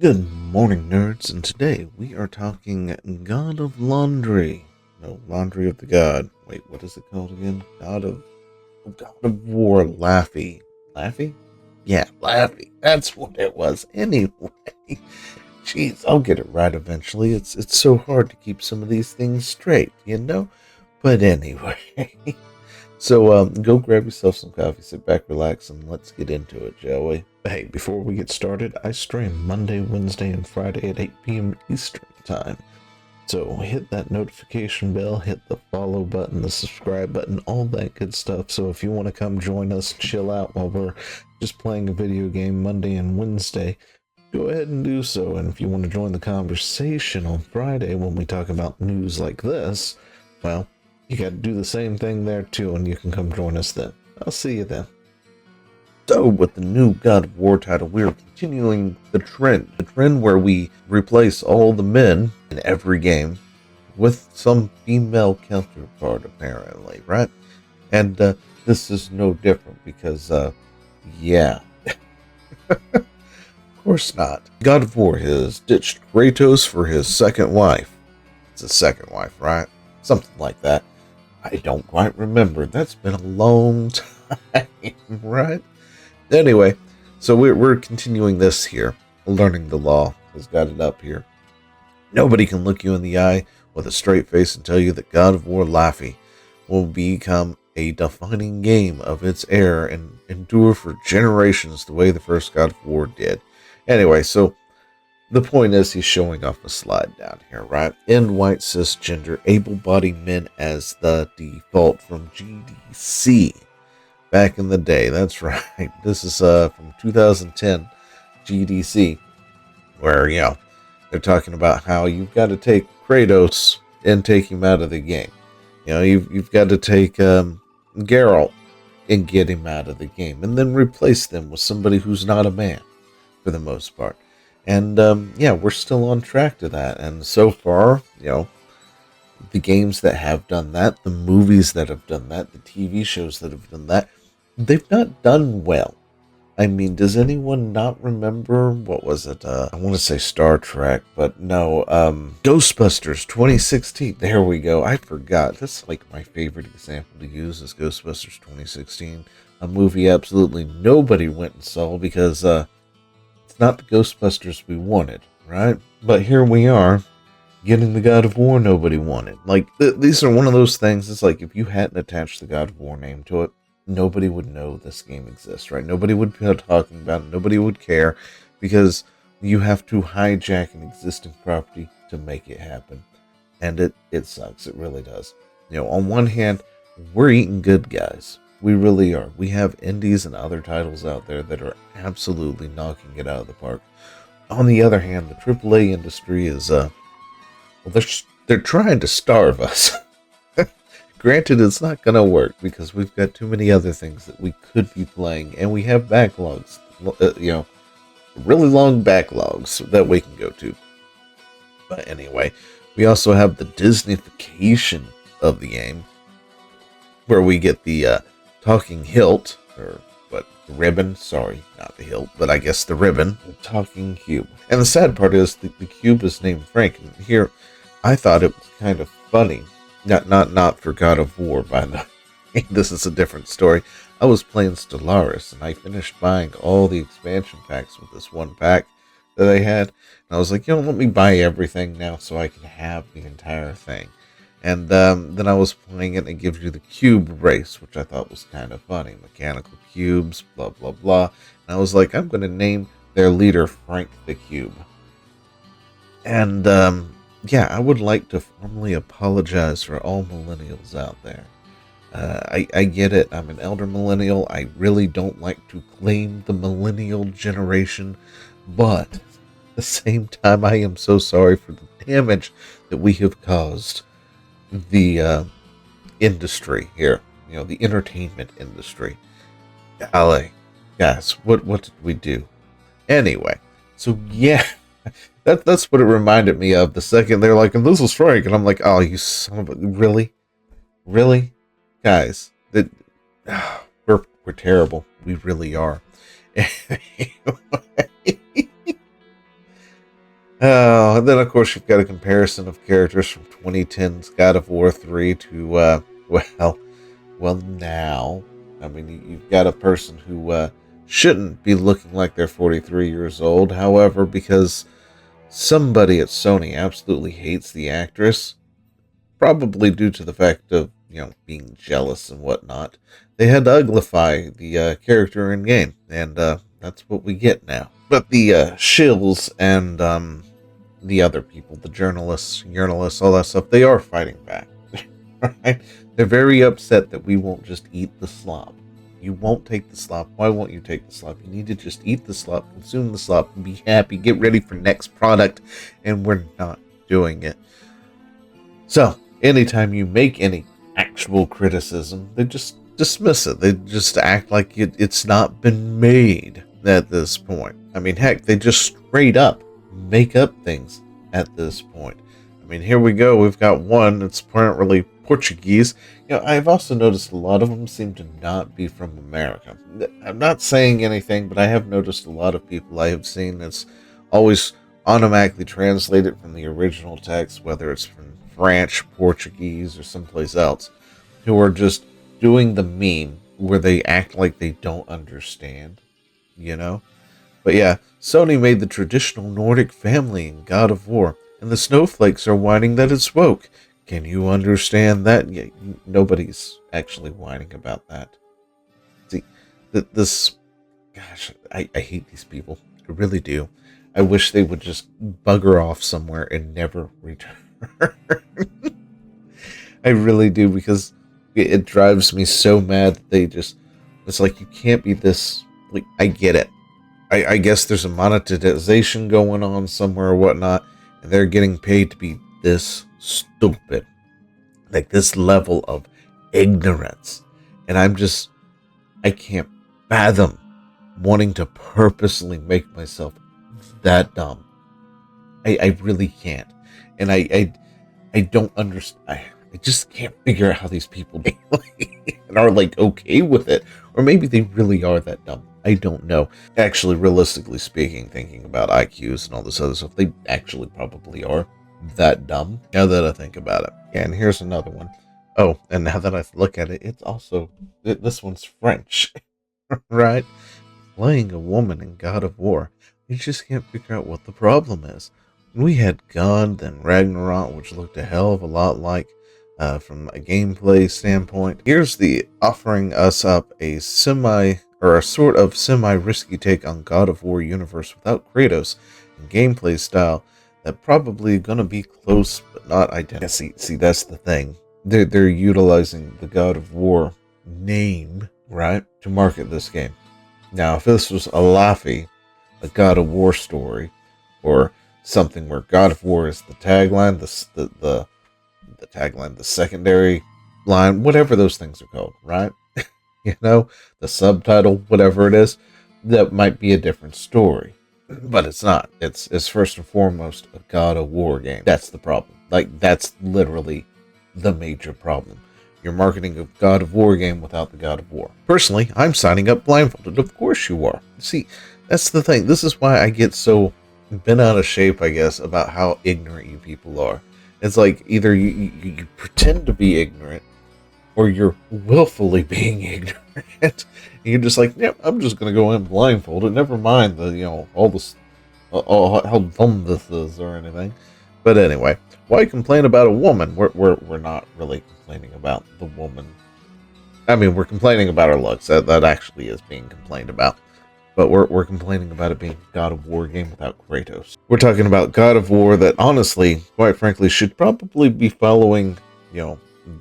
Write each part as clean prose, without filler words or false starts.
Good morning, nerds, and today we are talking God of Laundry. No, Laundry of the God. Wait, what is it called again? God of War, Laufey. Laufey? Yeah, Laufey. That's what it was. Anyway, jeez, I'll get it right eventually. It's so hard to keep some of these things straight, you know? But anyway, so go grab yourself some coffee, sit back, relax, and let's get into it, shall we? Hey, before we get started, I stream Monday, Wednesday, and Friday at 8 p.m. Eastern Time. So hit that notification bell, hit the follow button, the subscribe button, all that good stuff. So if you want to come join us, chill out while we're just playing a video game Monday and Wednesday, go ahead and do so. And if you want to join the conversation on Friday when we talk about news like this, well, you got to do the same thing there too, and you can come join us then. I'll see you then. So, with the new God of War title, we are continuing the trend where we replace all the men in every game with some female counterpart, apparently, right? And this is no different because, yeah, of course not. God of War has ditched Kratos for his second wife. It's his second wife, right? Something like that. I don't quite remember. That's been a long time, right? Anyway, so we're continuing this here. Learning the Law has got it up here. Nobody can look you in the eye with a straight face and tell you that God of War Laufey will become a defining game of its era and endure for generations the way the first God of War did. Anyway, so the point is he's showing off a slide down here, right? In white cisgender able-bodied men as the default from GDC. Back in the day, that's right. This is from 2010 GDC, where, they're talking about how you've got to take Kratos and take him out of the game. You've got to take Geralt and get him out of the game, and then replace them with somebody who's not a man, for the most part. And, we're still on track to that. And so far, the games that have done that, the movies that have done that, the TV shows that have done that, they've not done well. I mean, does anyone not remember, what was it? I want to say Star Trek, but no, Ghostbusters 2016. There we go. I forgot. That's like my favorite example to use is Ghostbusters 2016. A movie absolutely nobody went and saw because it's not the Ghostbusters we wanted, right? But here we are, getting the God of War nobody wanted. Like, these are one of those things, it's like if you hadn't attached the God of War name to it, nobody would know this game exists, right? Nobody would be talking about it. Nobody would care because you have to hijack an existing property to make it happen. And it sucks. It really does. On one hand, we're eating good, guys. We really are. We have indies and other titles out there that are absolutely knocking it out of the park. On the other hand, the AAA industry is, they're trying to starve us. Granted, it's not going to work because we've got too many other things that we could be playing, and we have backlogs, really long backlogs that we can go to. But anyway, we also have the Disneyfication of the game, where we get the talking hilt, or what, the ribbon, sorry, not the hilt, but I guess the ribbon, the talking cube. And the sad part is the cube is named Frank, and here, I thought it was kind of funny. Not for God of War, by the way. This is a different story. I was playing Stellaris, and I finished buying all the expansion packs with this one pack that I had. And I was like, let me buy everything now so I can have the entire thing. And then I was playing it, and it gives you the cube race, which I thought was kind of funny. Mechanical cubes, blah, blah, blah. And I was like, I'm going to name their leader Frank the Cube. And, I would like to formally apologize for all millennials out there. I get it. I'm an elder millennial. I really don't like to claim the millennial generation. But at the same time, I am so sorry for the damage that we have caused the industry here. The entertainment industry. Golly, guys, what did we do? Anyway, so yeah. That's what it reminded me of the second they're like, and this is Frank, and I'm like, oh, you son of a, really, guys, that we're terrible. We really are. And then, of course, you've got a comparison of characters from 2010's God of War 3 to, well, now. I mean, you've got a person who shouldn't be looking like they're 43 years old. However, because somebody at Sony absolutely hates the actress, probably due to the fact of, being jealous and whatnot, they had to uglify the character in game, and that's what we get now. But the shills and the other people, the journalists, all that stuff, they are fighting back. Right? They're very upset that we won't just eat the slop. You won't take the slop. Why won't you take the slop? You need to just eat the slop, consume the slop, and be happy, get ready for next product, and we're not doing it. So, anytime you make any actual criticism, they just dismiss it. They just act like it's not been made at this point. I mean, heck, they just straight up make up things at this point. I mean, here we go. We've got one that's apparently Portuguese. I've also noticed a lot of them seem to not be from America. I'm not saying anything, but I have noticed a lot of people I have seen that's always automatically translated from the original text, whether it's from French, Portuguese, or someplace else, who are just doing the meme where they act like they don't understand, But yeah, Sony made the traditional Nordic family in God of War, and the snowflakes are whining that it's woke. Can you understand that? Yeah, nobody's actually whining about that. See, gosh, I hate these people. I really do. I wish they would just bugger off somewhere and never return. I really do, because it drives me so mad that it's like, you can't be this, like, I get it. I guess there's a monetization going on somewhere or whatnot, and they're getting paid to be this stupid. Like, this level of ignorance. And I can't fathom wanting to purposely make myself that dumb. I really can't. And I don't understand. I just can't figure out how these people are like okay with it. Or maybe they really are that dumb. I don't know. Actually, realistically speaking, thinking about IQs and all this other stuff, they actually probably are that dumb, now that I think about it. Yeah, and here's another one. Oh, and now that I look at it, it's also, this one's French, right? Playing a woman in God of War. You just can't figure out what the problem is. We had God, then Ragnarok, which looked a hell of a lot like, from a gameplay standpoint. Here's the offering us up a sort of semi-risky take on God of War universe without Kratos and gameplay style that probably gonna be close but not identical. See, that's the thing. They're utilizing the God of War name, right, to market this game. Now, if this was a Laufey, a God of War story, or something where God of War is the tagline, the tagline, the secondary line, whatever those things are called, right? The subtitle, whatever it is, that might be a different story. But it's not. It's first and foremost a God of War game. That's the problem. Like, that's literally the major problem. You're marketing a God of War game without the God of War. Personally, I'm signing up blindfolded. Of course you are. See, that's the thing. This is why I get so bent out of shape, I guess, about how ignorant you people are. It's like, either you pretend to be ignorant, or you're willfully being ignorant. And you're just like, yep, I'm just going to go in blindfolded. Never mind all this, how dumb this is or anything. But anyway, why complain about a woman? We're not really complaining about the woman. I mean, we're complaining about her looks. That actually is being complained about. But we're complaining about it being a God of War game without Kratos. We're talking about God of War that, honestly, quite frankly, should probably be following,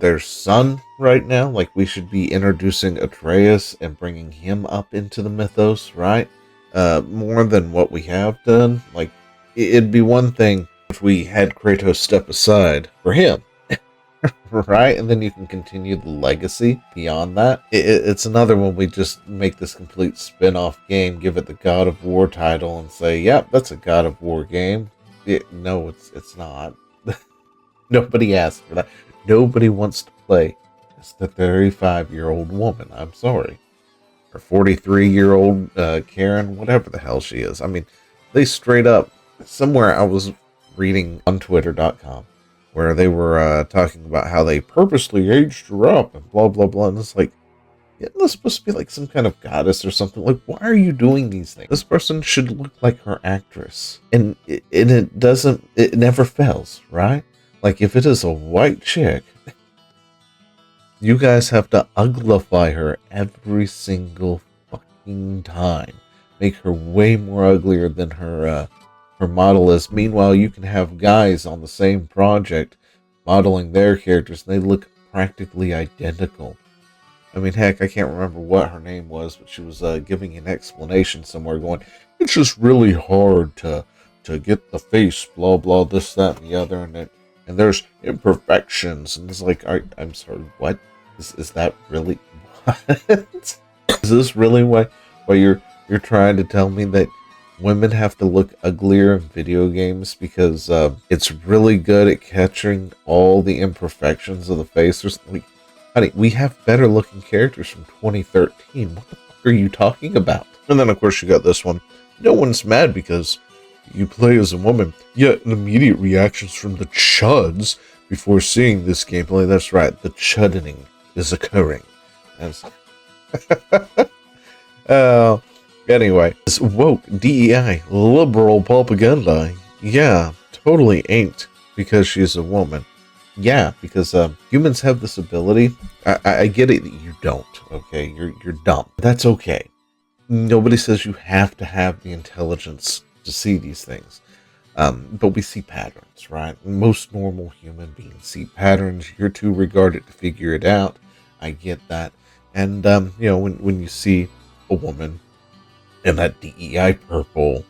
their son right now. Like, we should be introducing Atreus and bringing him up into the mythos, right? More than what we have done. Like, it'd be one thing if we had Kratos step aside for him, right? And then you can continue the legacy beyond that. It's another when we just make this complete spin-off game, give it the God of War title, and say, yep, that's a God of War game. No, it's not. Nobody asked for that. Nobody wants to play as the 35-year-old woman. I'm sorry. Or 43-year-old Karen, whatever the hell she is. I mean, they straight up somewhere I was reading on Twitter.com where they were talking about how they purposely aged her up and blah blah blah, and it's like, isn't this supposed to be like some kind of goddess or something? Like, why are you doing these things? This person should look like her actress, and it doesn't. It never fails, right? Like, if it is a white chick, you guys have to uglify her every single fucking time. Make her way more uglier than her model is. Meanwhile, you can have guys on the same project modeling their characters, and they look practically identical. I mean, heck, I can't remember what her name was, but she was giving an explanation somewhere going, it's just really hard to get the face, blah, blah, this, that, and the other, and there's imperfections. And it's like, I'm sorry, what? Is that really what? Is this really why you're trying to tell me that women have to look uglier in video games because it's really good at catching all the imperfections of the face? Or something? Like, honey, we have better looking characters from 2013. What the fuck are you talking about? And then, of course, you got this one. No one's mad because you play as a woman, yet an immediate reactions from the chuds before seeing this gameplay. That's right, the chuddening is occurring. Anyway, this woke DEI liberal propaganda. Yeah, totally ain't because she's a woman. Yeah, because humans have this ability. I get it that you don't. Okay, you're dumb. That's okay. Nobody says you have to have the intelligence to see these things. But we see patterns, right? Most normal human beings see patterns. You're too regarded to figure it out. I get that. And when you see a woman in that DEI purple,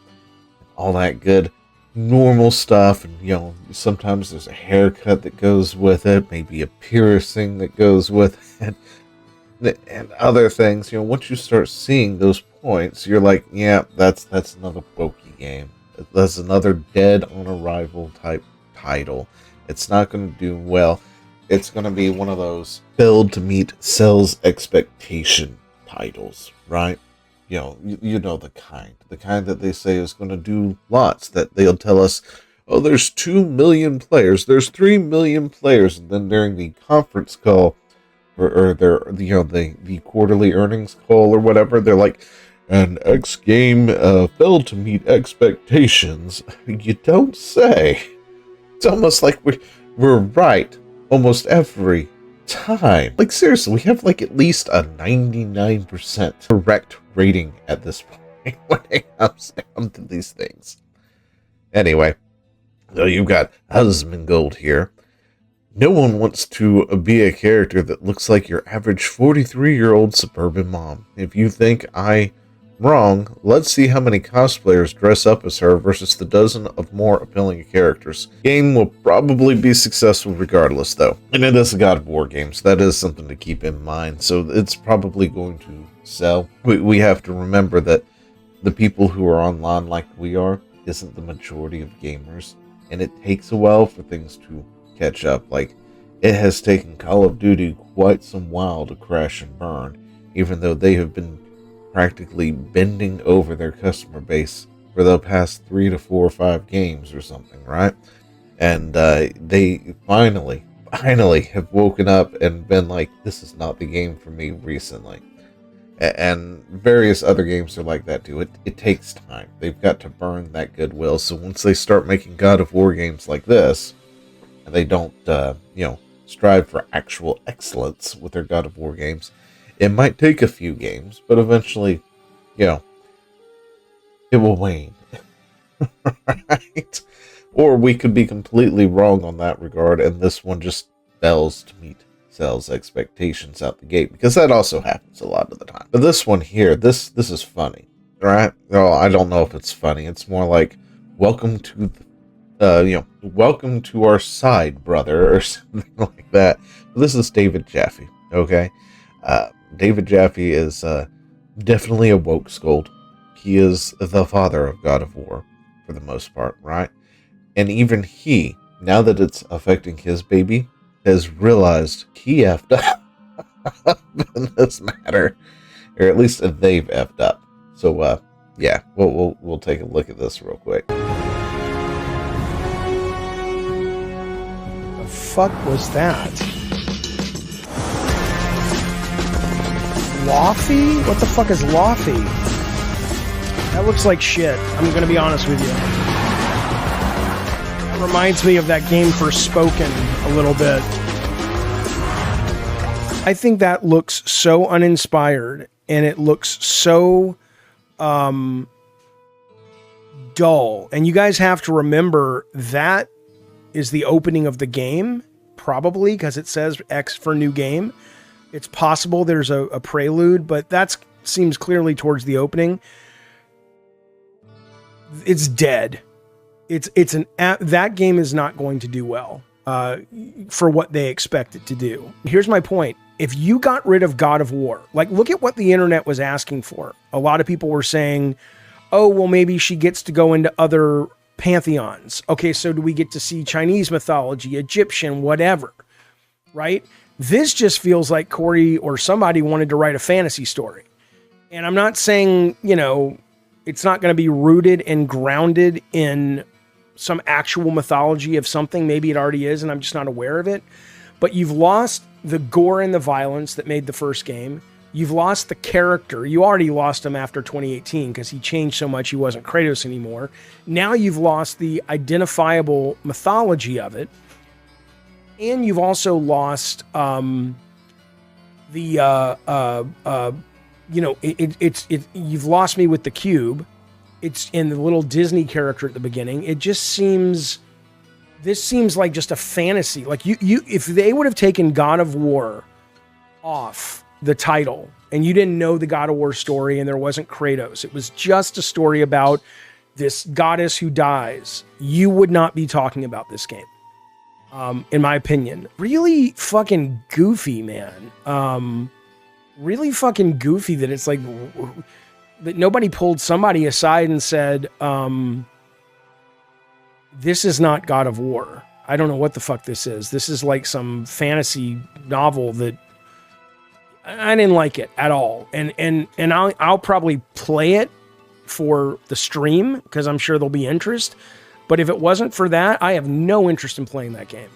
all that good normal stuff, and sometimes there's a haircut that goes with it, maybe a piercing that goes with it, and other things. Once you start seeing those points, you're like, yeah, that's another pokey game. That's another dead on arrival type title. It's not going to do well. It's going to be one of those build to meet sales expectation titles, right? You know the kind that they say is going to do lots, that they'll tell us, oh, there's 2 million players, there's 3 million players, and then during the conference call or the quarterly earnings call or whatever, they're like, an X game failed to meet expectations. You don't say. It's almost like we're right almost every time. Like, seriously, we have like at least a 99% correct rating at this point when it comes down to these things. Anyway, so you've got Asmongold here. No one wants to be a character that looks like your average 43-year-old suburban mom. If you think I'm wrong, let's see how many cosplayers dress up as her versus the dozen of more appealing characters. Game will probably be successful regardless, though. And it is a God of War game, so that is something to keep in mind. So it's probably going to sell. We have to remember that the people who are online like we are isn't the majority of gamers, and it takes a while for things to catch up. Like, it has taken Call of Duty quite some while to crash and burn, even though they have been practically bending over their customer base for the past 3 to 4 or 5 games or something, right? And they finally have woken up and been like, this is not the game for me recently. And various other games are like that too. It takes time. They've got to burn that goodwill. So once they start making God of War games like this, and they don't strive for actual excellence with their God of War games, it might take a few games, but eventually, it will wane. Right? Or we could be completely wrong on that regard, and this one just fails to meet sales expectations out the gate, because that also happens a lot of the time. But this one here, this is funny, right? No, I don't know if it's funny. It's more like, welcome to welcome to our side, brother, or something like that. This is David Jaffe, okay? David Jaffe is definitely a woke scold. He is the father of God of War, for the most part, right? And even he, now that it's affecting his baby, has realized he effed up in this matter. Or at least they've effed up. So, yeah, we'll take a look at this real quick. fuck was that? Laufey? What the fuck is Laufey? That looks like shit. I'm gonna be honest with you. That reminds me of that game Forspoken a little bit. I think that looks so uninspired, and it looks so dull. And you guys have to remember that is the opening of the game, probably, because it says X for new game. It's possible there's a prelude, but that seems clearly towards the opening. It's dead. That game is not going to do well for what they expect it to do. Here's my point. If you got rid of God of War, like, look at what the internet was asking for. A lot of people were saying, oh, well, maybe she gets to go into other pantheons. Okay, so do we get to see Chinese mythology, Egyptian, whatever, right? This just feels like Corey or somebody wanted to write a fantasy story. And I'm not saying, it's not going to be rooted and grounded in some actual mythology of something. Maybe it already is, and I'm just not aware of it. But you've lost the gore and the violence that made the first game. You've lost the character. You already lost him after 2018 because he changed so much he wasn't Kratos anymore. Now you've lost the identifiable mythology of it. And you've also lost you've lost me with the cube. It's in the little Disney character at the beginning. This seems like just a fantasy. Like if they would have taken God of War off the title and you didn't know the God of War story and there wasn't Kratos, it was just a story about this goddess who dies, you would not be talking about this game. In my opinion, really fucking goofy, man. Really fucking goofy that it's like that nobody pulled somebody aside and said, this is not God of War. I don't know what the fuck this is. This is like some fantasy novel that I didn't like it at all. And I'll probably play it for the stream because I'm sure there'll be interest. But if it wasn't for that, I have no interest in playing that game.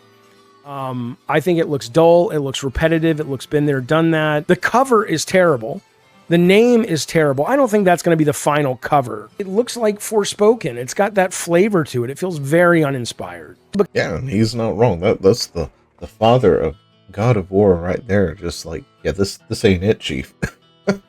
I think it looks dull. It looks repetitive. It looks been there, done that. The cover is terrible. The name is terrible. I don't think that's going to be the final cover. It looks like Forspoken. It's got that flavor to it. It feels very uninspired. Yeah, and he's not wrong. That's the father of God of War right there. Just like, yeah, this ain't it, Chief.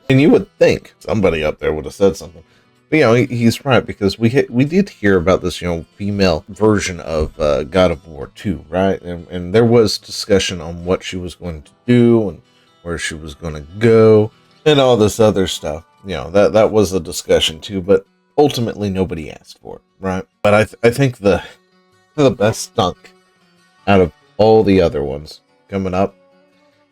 And you would think somebody up there would have said something. But, he's right, because we did hear about this, female version of God of War 2, right? And there was discussion on what she was going to do and where she was going to go and all this other stuff. That was a discussion too, but ultimately nobody asked for it, right? But I think the best stunk out of all the other ones coming up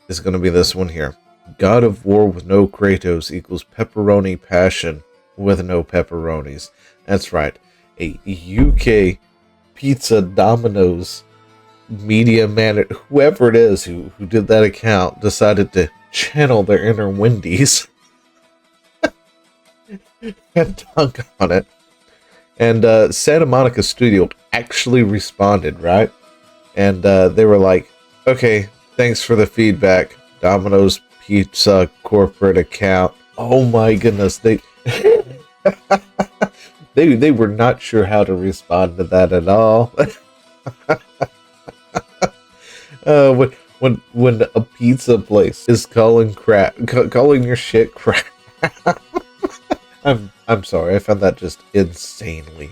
is going to be this one here. God of War with no Kratos equals pepperoni passion with no pepperonis. That's right. A UK Pizza Domino's media manager, whoever it is who did that account, decided to channel their inner Wendy's and dunk on it. And Santa Monica Studio actually responded, right? And they were like, okay, thanks for the feedback, Domino's Pizza corporate account. Oh my goodness, they they were not sure how to respond to that at all. When a pizza place is calling your shit crap. I'm sorry, I found that just insanely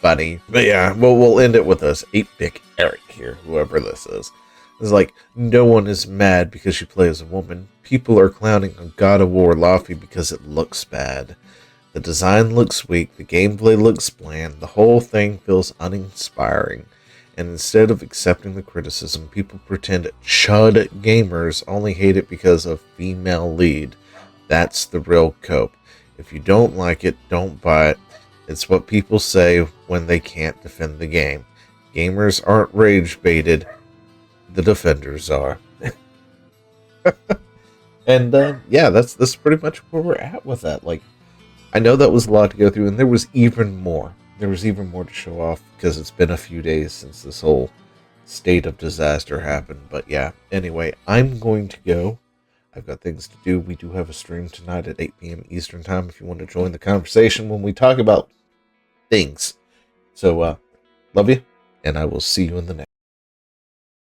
funny. But yeah, we'll end it with this 8-Bit Eric here, whoever this is. It's like, no one is mad because you play as a woman. People are clowning on God of War Laufey because it looks bad. The design looks weak, the gameplay looks bland, the whole thing feels uninspiring. And instead of accepting the criticism, people pretend chud gamers only hate it because of female lead. That's the real cope. If you don't like it, don't buy it. It's what people say when they can't defend the game. Gamers aren't rage baited. The defenders are. And yeah, that's pretty much where we're at with that. Like, I know that was a lot to go through, and there was even more. There was even more to show off because it's been a few days since this whole state of disaster happened. But yeah, anyway, I'm going to go. I've got things to do. We do have a stream tonight at 8 p.m. Eastern Time if you want to join the conversation when we talk about things. So, love you, and I will see you in the next.